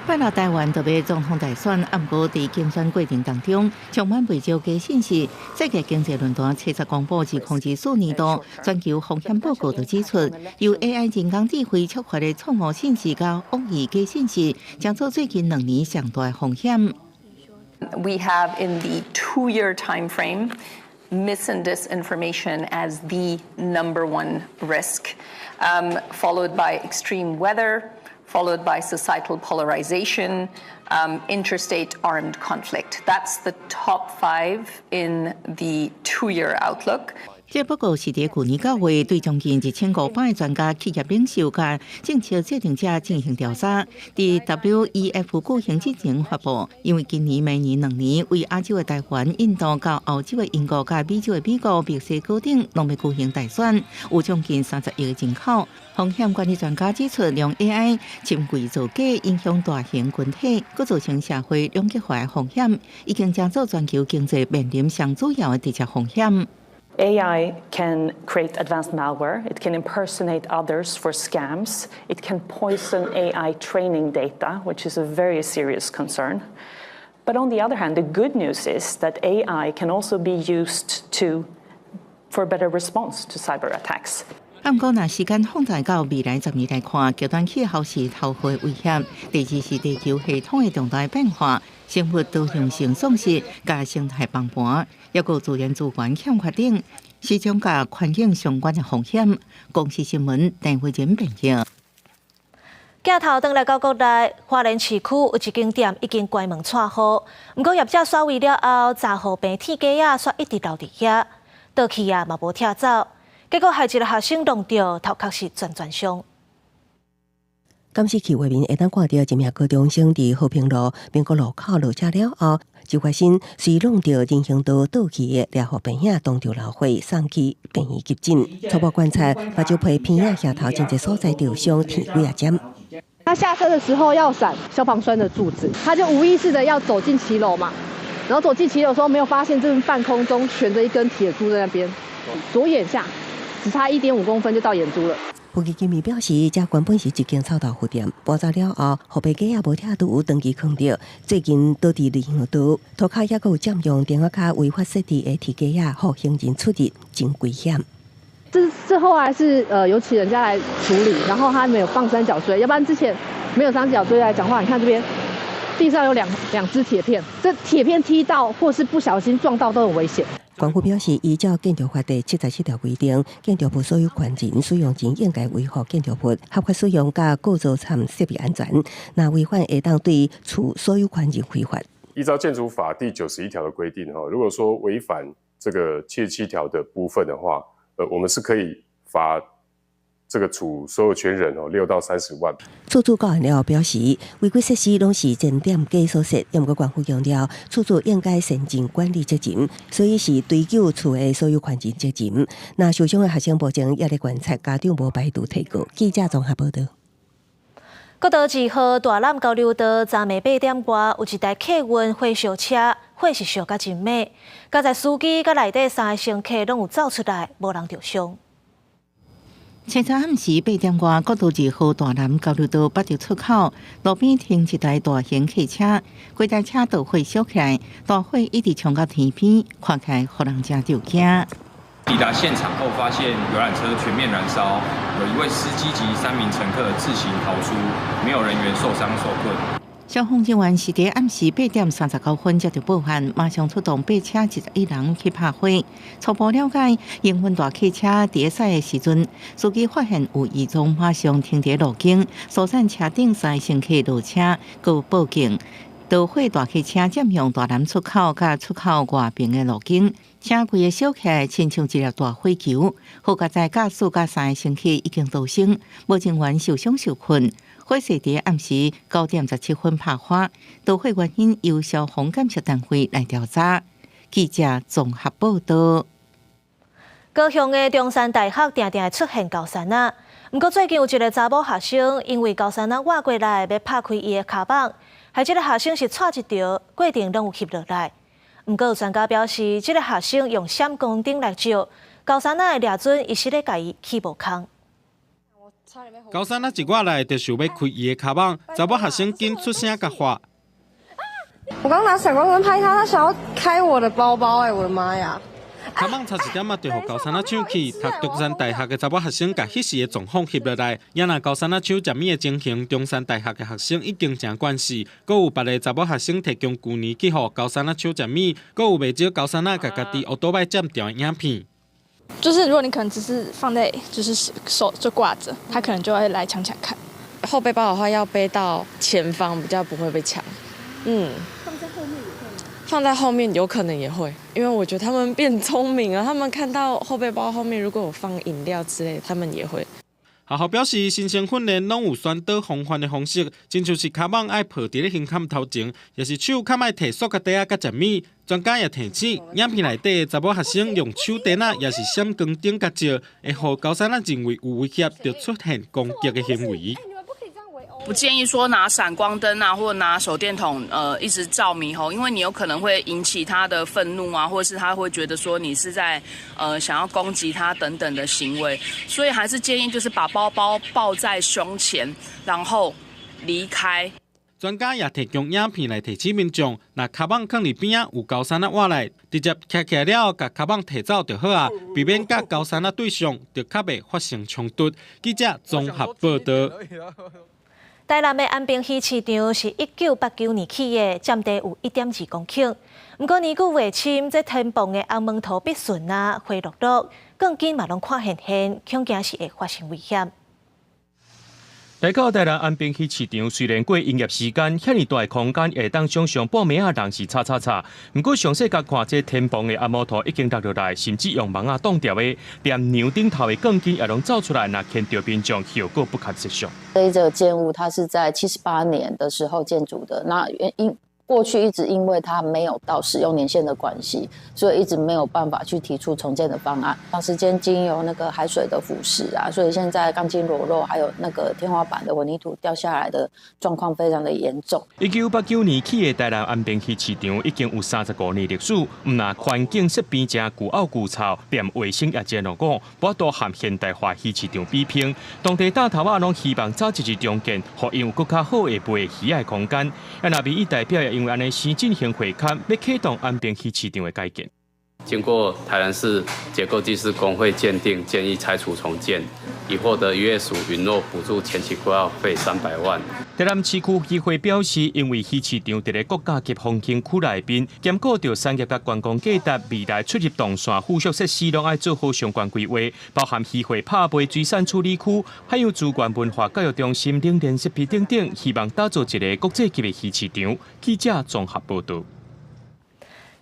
拜六台湾特别总统大选，不过在竞选过程当中，充满未招假信息。世界经济论坛测试公布2024年度全球风险报告就指出，由 AI 人工智慧触发的错误信息和恶意假信息，将做最近2年上大的风险。We have in the 2-year time frame mis and disinformation as the #1 risk, followed by extreme weather. Followed by societal polarization, interstate armed conflict. That's the top 5 in the 2-year outlook. 这报告是在去年9月对将近1500个专家、企业领袖和政策制定者进行调查，在 WEF 举行之前发布。因为今年、明年2年为亚洲的台湾、印度、到欧洲的英国、和美洲的美国、墨西哥等，拢要举行大选，有将近30亿的人口。风险管理专家指出，用 AI 深柜造假，影响大型群体，佮造成社会两极化的风险，已经将做全球经济面临上主要的直接风险。 AI can create advanced malware. It can impersonate others for scams. It can poison AI training data, which is a very serious concern. But on the other hand, the good news is that AI can also be used for better response to cyber attacks. 不过，若时间放大到未来10年来看，极端气候是头回威胁。第二是地球系统的重大变化，生物多样性丧失，加生态崩盘，也有自然资源欠缺等，是种甲环境相关的风险。公司新闻郑慧仁编辑。镜头转来到国内，花莲市区有一间店已经关门串好，不过业者刷位了后，查号病铁架煞一直留伫遐，倒去嘛无拆走。 结果害一个学生弄到头壳是全伤。监视器画面会当看到一名高中生伫和平路民国路口落车了后，就发现随弄到人行道倒去的掠护病影当场流血，送去病院急诊。初步观察，目睭皮片影下头真侪所在受伤，天几啊针。 他下车的时候要闪消防栓的柱子，他就无意识的要走进骑楼嘛，然后走进骑楼的时候没有发现这半空中悬着一根铁珠在那边，左眼下。 只差1.5公分就到眼珠了。附近居民表示，这原本是一间臭豆腐店，搬走了后，后备架也无拆除，长期放着。最近倒伫人行道，涂骹也阁有占用电话卡违法设置的铁架，好行人出入，真危险。这后来是有请人家来处理，然后他没有放三角锥，要不然之前没有三角锥来讲话，你看这边地上有两只铁片，这铁片踢到或是不小心撞到都很危险。 官府表示，依照建筑法第77条规定，建筑物所有权人使用前应该维护建筑物合法使用甲构造产设备安全。那违反会当对处所有权人违法。依照建筑法第91条的规定，如果说违反这个77条的部分的话，我们是可以罚这个处所有权人6到30万。处长讲完了表示，违规设施拢是前店家所设，也毋过官府强调，处长应该善尽管理责任，所以是追究厝的所有权人责任。那受伤的学生目前也在观察，家长无排除提告。记者综合报道。国道2号大欖交流道昨暝8点外，有一台客运火烧车，火是烧甲真猛，加在司机甲内底3个乘客拢有走出来，无人受伤。清早暗时8点外，国道2号大欖交流道北条出口路边停一台大型客车，规台车道火烧起来，大火一直冲到天边，看起来互人真着惊。抵达现场后，发现游览车全面燃烧，有1位司机及3名乘客自行逃出，没有人员受伤受困。消防人员是伫暗时8点39分接到报案，马上出动8车11人去拍火。初步了解，营运大客车伫驶的时阵，司机发现有异状，马上停伫路径，疏散车顶3个乘客落车，佮报警。导火大客车占用大欖出口甲出口外边的路径，车规个烧起来，亲像一粒大火球。好佳在驾驶甲3个乘客已经逃生，无人员受伤受困。火势伫暗时9点17分爆发，导火原因由消防检测单位来调查。记者综合报道。高雄的中山大学定定会出现高山仔，不过最近有一个查某学生因为高山仔挖过来要拍开伊的卡网，害这个学生是错一条，过程拢有翕落来。不过有专家表示，这个学生用闪光灯来照高山仔的掠准，伊是咧甲伊起无空。高山仔一挂来，就想要开伊的卡网，查某学生紧出声甲话。我刚拿闪光灯拍他，他想要开我的包包，我的妈呀！卡网差一点就互高山仔抢去，读中山大学的查某学生甲迄时的状况翕落来，也拿高山仔抢食米的情形，中山大学的学生已经真关系，阁有别个查某学生提供旧年去互高山仔抢食米，阁有袂少高山仔甲家己乌多摆占掉的影片。就是如果你可能只是放在手就挂着，他可能就会来抢抢看。后背包的话要背到前方，比较不会被抢。放在后面也会吗？放在后面有可能也会，因为我觉得他们变聪明了，他们看到后背包后面如果有放饮料之类的，他们也会。学校表示，新生训练拢有选导防范的方式，亲像是卡网爱抱伫咧胸坎头前，也是手较爱摕塑胶袋甲食米。专家也提醒，影片内底查某学生用手电啊，也是闪光灯甲照，会互高山仔认为有威胁，就出现攻击的行为。不建议说拿闪光灯啊，或者拿手电筒一直照猕猴，因为你有可能会引起他的愤怒啊，或者是他会觉得说你是在想要攻击他等等的行为，所以还是建议就是把包包抱在胸前，然后离开。专家也提供影片来提醒民众，若卡网放伫边仔有高山仔挖来，直接徛起来了，甲卡网提走就好啊，避免甲高山仔对上，就较袂发生冲突。记者综合报道。台南的安平溪市场是1989年起的，占地有1.2公顷。不过年久未深，这天棚的红门头必顺啊，花落落，更紧嘛拢看现，恐惊是会发生危险。来到台南安平溪市场，虽然过营业时间遐尼大的空间，会当想象半暝啊人是叉叉叉。不过详细甲看这天棚的暗摩图已经落落来，甚至用网啊挡掉的，连牛顶头的钢筋也拢走出来，那牵着民众效果不堪设想。这个建物它是在78年的时候建筑的，那过去一直因为它没有到使用年限的关系，所以一直没有办法去提出重建的方案。长时间经由那个海水的腐蚀啊，所以现在钢筋裸露，还有那个天花板的混凝土掉下来的状况非常的严重。1989年起的台南安平溪市场已经有35年历史，唔那环境设备正古凹古臭，连卫生也真落伍，不都和现代化鱼市场比拼。当地大头仔拢希望早一日重建，互因有更加好的卖鱼的空间。那边伊代表也因为安尼先进行会勘，要启动安平溪市场的改建。经过台南市结构技师工会鉴定，建议拆除重建，已获得渔业署允诺补助前期规划费300万。台南市区议会表示，因为鱼市场伫咧国家级风景区内边，兼顾到产业甲观光价值，未来出入动线、附属设施拢爱做好相关规划，包含渔会拍卖水产处理区，还有资源文化教育中心等电设备等等，希望打造一个国际级的鱼市场。记者综合报道。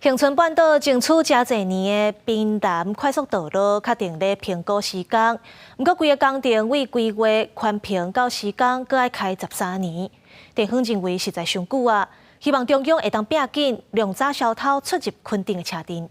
恒春半岛争取真侪年的滨南快速道路，确定咧评估施工。不过，规个工程为规划宽平到施工，阁要开13年。地方认为实在伤久啊，希望中央会当拼紧，量早消透出入垦丁的车阵。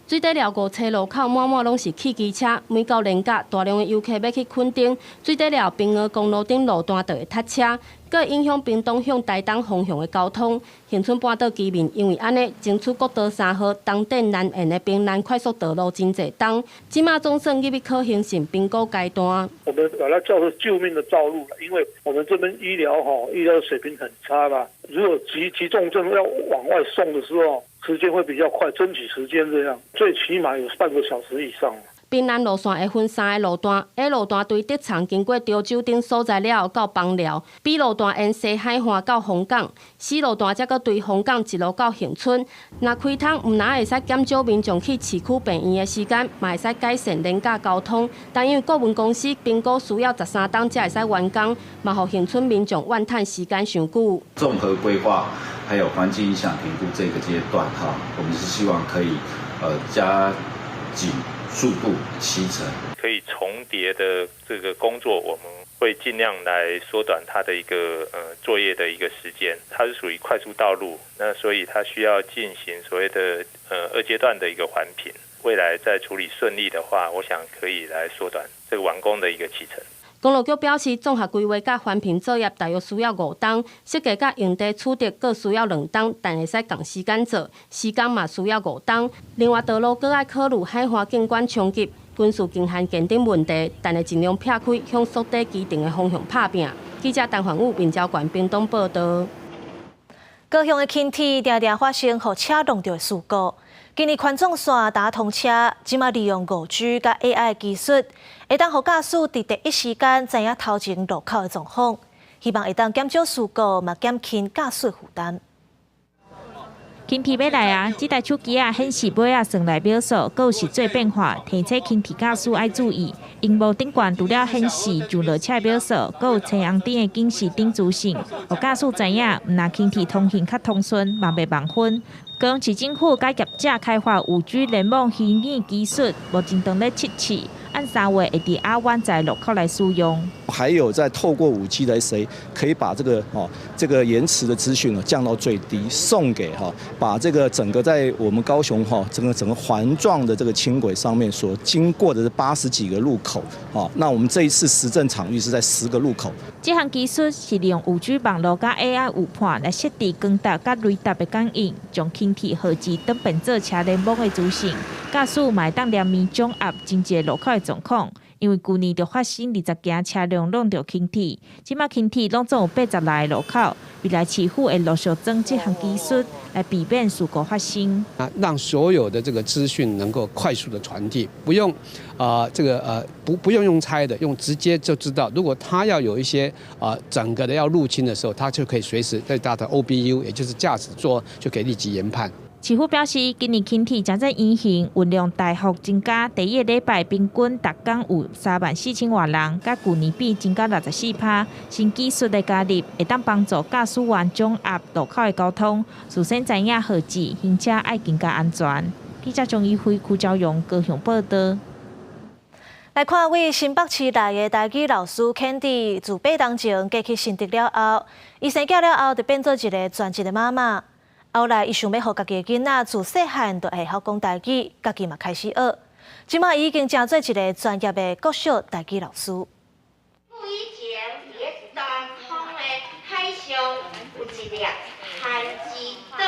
水底寮5车路口满满拢是汽机车，每到连假，大量的游客要去垦丁，水底寮平峨公路顶路段就会塞车。 搁影响屏东向台东方向的交通，恒春半岛居民因为安尼，争取国道3号东镇南延的滨南快速道路真侪东，即马总算入去可行性评估阶段。我们把它叫做救命的道路了，因为我们这边医疗水平很差吧。如果急重症要往外送的时候，时间会比较快，争取时间这样，最起码有半个小时以上。 滨南路线会分3个路段 ，A 路段对德长经过潮州等所在了后到枋寮 ，B 路段沿西海岸到红港 ，C 路段则搁对红港一路到恒春。若开通，唔但会使减少民众去市区病院的时间，嘛会使改善廉价交通。但因为顾问公司评估需要13天才会使完工，嘛互恒春民众怨叹时间上久。综合规划还有环境影响评估这个阶段哈，我们是希望可以加紧。 速度7成，可以重叠的这个工作，我们会尽量来缩短它的一个作业的一个时间。它是属于快速道路，那所以它需要进行所谓的2阶段的一个环评。未来在处理顺利的话，我想可以来缩短这个完工的一个期程。 公路局表示，综合规划甲环评作业大约需要5天，设计甲用地取得各需要2天，但会使同时间做，时间嘛需要5天。另外，道路阁要考虑海华景观冲击、军事警限检定问题，但会尽量撇开向属地基定的方向拍拼。记者陈焕武、面交管屏东报道。高雄的轻铁常常发生互车撞到的事故。今年环状线搭通车，即马利用5G 甲 AI 技术，会当互驾驶伫第一时间知影头前路口的状况，希望会当减少事故，嘛减轻驾驶负担。轻铁要来啊！这台手机显示尾算来秒数，阁有实际变化，提醒轻铁驾驶爱注意。荧幕顶悬除了显示上落车秒数，阁有青红灯的警示灯资讯，互驾驶知影，毋若轻铁通行较通顺，嘛袂盲分。高雄市政府甲业者开发5G 联网虚拟技术，目前正咧测试，按3月会伫阿湾在路口来使用。还有在透过5G 的 SA， 可以把这个延迟的资讯降到最低，送给把这个整个在我们高雄整个环状的这个轻轨上面所经过的80几个路口那我们这一次实证场域是在10个路口。这项技术是利用5G 网络加 AI 预判来设定光达加雷达的感应，将轻铁号机等变做车联网的资讯，驾驶嘛会当连面掌握真实路口的状况。因为去年就发生20件车辆弄到轻铁，即马轻铁拢总有80来个路口，未来市府会陆续增这项技术，来避免事故发生。让所有的这个资讯能够快速的传递，不用不用用猜的，用直接就知道。如果他要有一些整个的要入侵的时候，他就可以随时对他的 OBU， 也就是驾驶座就可以立即研判。市府表示，今年轻铁正在运行，运量大幅增加，第一个礼拜平均每天有34000多人，甲去年比增加64%。新技术的加入，会当帮助驾驶员掌握路口的交通，事先知影号志，行车爱更加安全。记者张一辉、邱昭荣高雄报道。来看位新北市内的台语老师 Candy， 自8年前嫁去新竹了后，伊生囝了后就变做一个全职的妈妈。后来，伊想要互家己的囡仔自细汉就会晓讲台语，家己嘛开始学。即马已经成做一个专业的国小台语老师。以前伫个东方的海上有一粒番薯岛。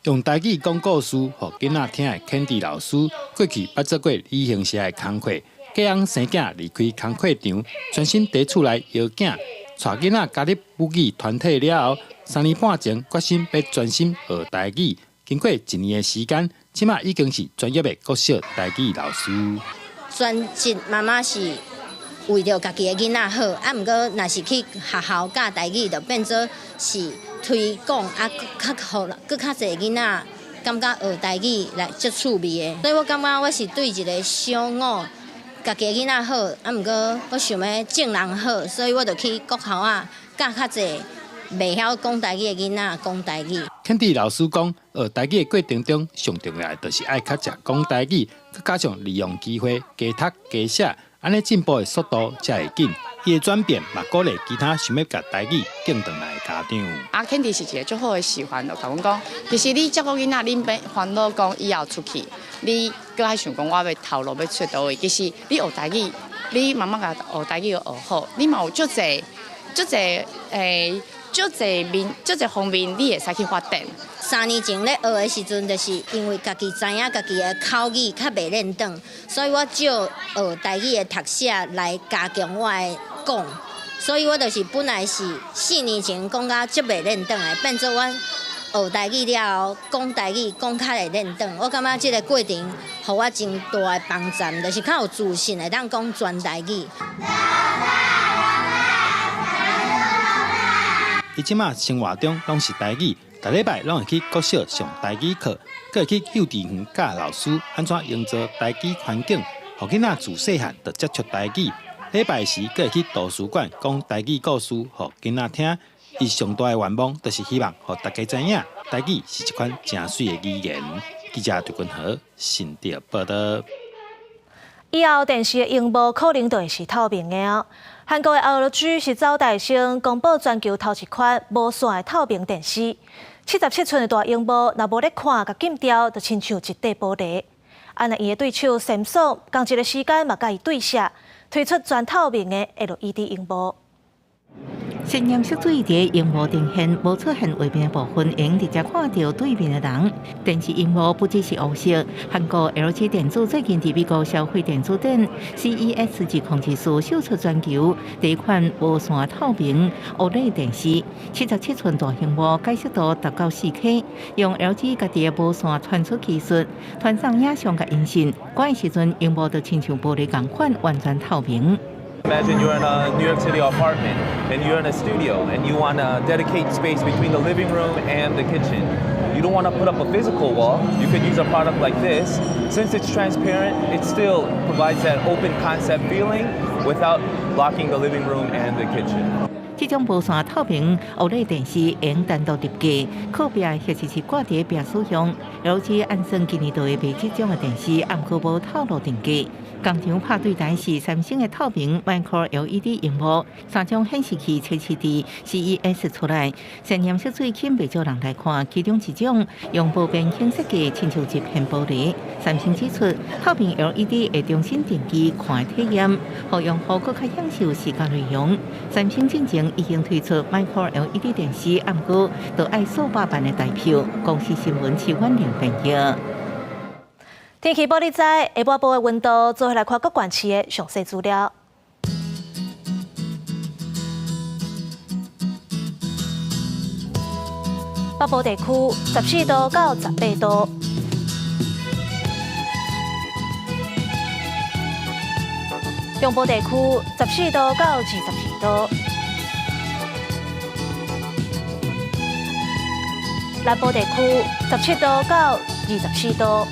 用台语讲故事，互囡仔听的 Candy 老师，过去捌做过旅行社的工课，嫁翁生囝离开工课场，全身在厝内摇囝，带囡仔加入母语团体了后。3年半前，决心要专心学台语。经过1年的时间，即马已经是专业的国小台语老师。全职妈妈是为着家己的囡仔好，毋过若是去学校教台语，就变做是推广较好，更较侪囡仔感觉学台语来足趣味的。所以我感觉我是对一个小五家己的囡仔好，毋过我想要正人好，所以我就去国校教较侪。袂晓讲台语的囡仔讲台语。Candy 老师讲，学台语的过程中，上重要的就是爱较食讲台语，佮加上利用机会加读加写，安尼进步的速度才会紧。伊的转变嘛，鼓励其他想要教台语敬转来的家长。Candy 是一个最好的示范，就甲阮讲，其实你照顾囡仔，恁别烦恼讲以后出去，你搁还想讲我要头路要出倒位。其实你学台语，你慢慢甲学台语学好，你嘛有足侪方面，你会使去发展。3年前咧学的时阵，就是因为家己知影家己的口语较袂练转，所以我少学台语的读写来加强我的讲。所以我就是本来是4年前讲到足袂练转的，变做我学台语了后，讲台语讲较会练转。我感觉这个过程，予我真大的帮助，就是较有自信的当讲全台语。伊即马生活中拢是台语，逐礼拜拢会去国小上台语课，佮会去幼稚园教老师安怎营造台语环境，互囡仔自细汉就接触台语。礼拜时佮会去图书馆讲台语故事，互囡仔听。伊上大的愿望就是希望，互大家知影台语是一款真水的语言。记者杜君和新竹报道。以后电视的荧幕可能就会是透明的哦。韩国的 LG 是早大生公布全球头一款无线的透明电视，77寸的大荧幕，若无咧看，甲禁掉，就亲像一块玻璃。安尼，伊的对手 Samsung 同一个时间嘛，甲伊对写，推出全透明的 LED 荧幕。鲜艳色水在荧幕呈现，无出现画面的部分，用直接看到对面的人。电视荧幕不只是黑色，韩国 LG 电子最近伫美国消费电子展 CES 及控制室秀出全球第一款无线透明 OLED 电视，77寸大荧幕，解析度达到 4K， 用 LG 家己的无线传输技术，传送影像甲音讯，关的时阵荧幕就亲像玻璃共款，完全透明。Imagine you're in a New York City apartment and you're in a studio and you want to dedicate space between the living room and the kitchen. You don't want to put up a physical wall. You could use a product like this. Since it's transparent, it still provides that open concept feeling without blocking the living room and the kitchen. 这种无线透明 OLED 电视用单独立架，靠壁或者是挂伫壁使用。LG 按算今年就会卖这种的电视，暗过无透露定价。工厂拍对台是三星的透明 Micro LED 荧幕，3种显示器测试伫 CES 出来，鲜艳色水吸袂少人来看，其中一种用无边形设计，亲像一片玻璃。三星指出，透明 LED 会重新定义看的体验，互用户更加享受视觉内容。三星进前已经推出 Micro LED 电视，暗过就爱数百万的台票。公司新闻7万0朋友。天气报你知，下晡报的温度，做回来看各县市的详细资料。北部地区14度到18度，中部地区14度到22度，南部地区17度到24度。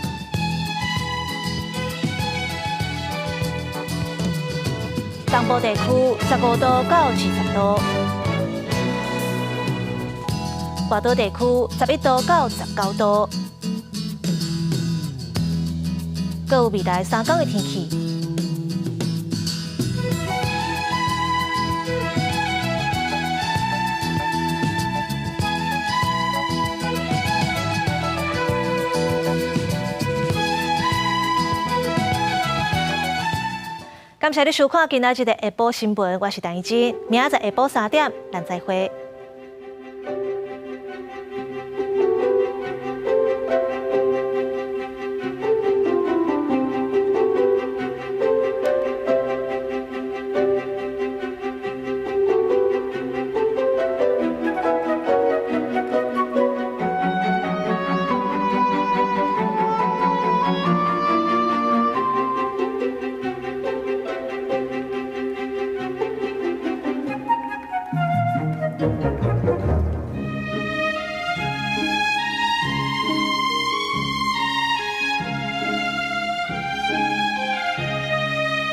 东部地区15度到20度，外岛地区11度到19度。各有未来3天的天气。感谢你收看今仔日的下晡新闻，我是陈怡真，明仔载下晡3点，咱再会。